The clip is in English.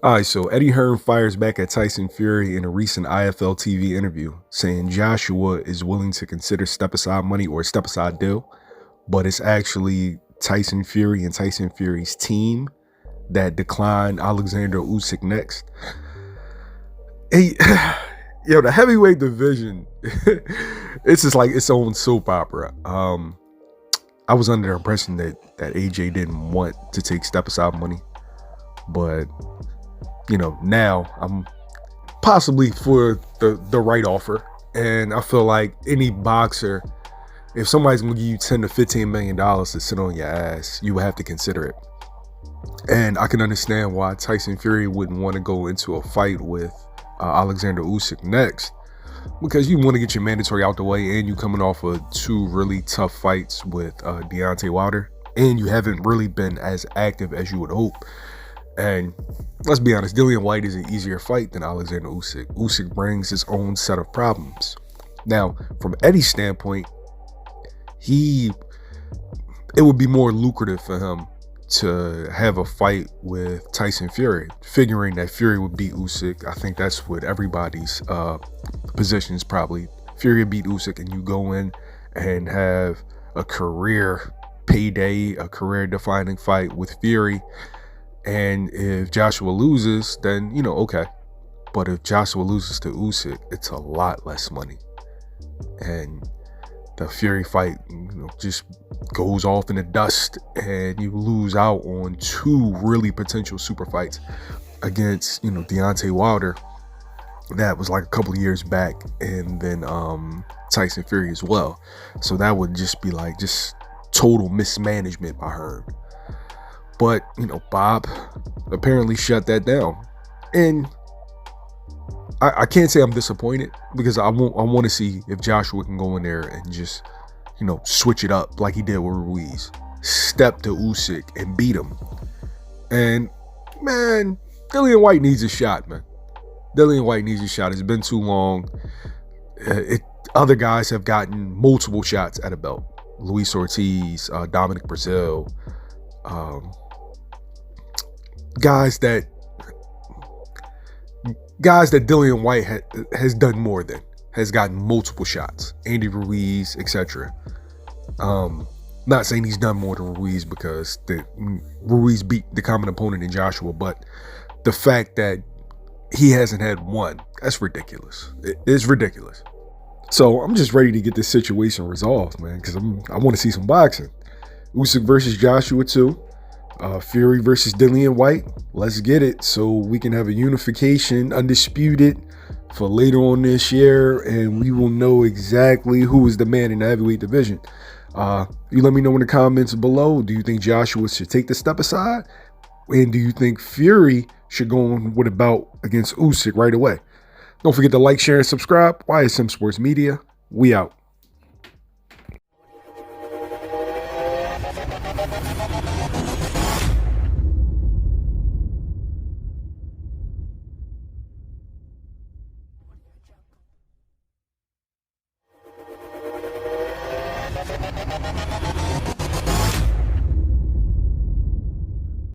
All right, so Eddie Hearn fires back at Tyson Fury in a recent IFL TV interview, saying Joshua is willing to consider step-aside money or a step-aside deal, but it's actually Tyson Fury and Tyson Fury's team that declined Oleksandr Usyk next. Hey, yo, the heavyweight division, it's just like its own soap opera. I was under the impression that AJ didn't want to take step-aside money, but now I'm possibly for the right offer. And I feel like any boxer, if somebody's gonna give you $10 to $15 million to sit on your ass, you would have to consider it. And I can understand why Tyson Fury wouldn't want to go into a fight with Oleksandr Usyk next, because you want to get your mandatory out the way, and you coming off of two really tough fights with Deontay Wilder, and you haven't really been as active as you would hope. And let's be honest, Dillian Whyte is an easier fight than Oleksandr Usyk. Usyk brings his own set of problems. Now, from Eddie's standpoint, it would be more lucrative for him to have a fight with Tyson Fury, figuring that Fury would beat Usyk. I think that's what everybody's position is probably. Fury would beat Usyk, and you go in and have a career payday, a career-defining fight with Fury. And if Joshua loses, then, okay. But if Joshua loses to Usyk, it's a lot less money. And the Fury fight, just goes off in the dust, and you lose out on two really potential super fights against, Deontay Wilder. That was like a couple of years back, and then Tyson Fury as well. So that would just be like just total mismanagement by Hearn. But, Bob apparently shut that down. And I can't say I'm disappointed, because I want to see if Joshua can go in there and just, switch it up like he did with Ruiz. Step to Usyk and beat him. And, man, Dillian Whyte needs a shot, man. Dillian Whyte needs a shot. It's been too long. Other guys have gotten multiple shots at a belt. Luis Ortiz, Dominic Brazil, guys that Dillian Whyte has done more than, has gotten multiple shots. Andy Ruiz, etc. Not saying he's done more than Ruiz, because Ruiz beat the common opponent in Joshua, but the fact that he hasn't had one, that's ridiculous. It's ridiculous. So I'm just ready to get this situation resolved, man, because I want to see some boxing. Usyk versus Joshua 2. Fury versus Dillian Whyte. Let's get it, so we can have a unification, undisputed, for later on this year, and we will know exactly who is the man in the heavyweight division. You let me know in the comments below. Do you think Joshua should take the step aside? And do you think Fury should go on with a bout against Usyk right away? Don't forget to like, share, and subscribe. YSM Sports Media. We out.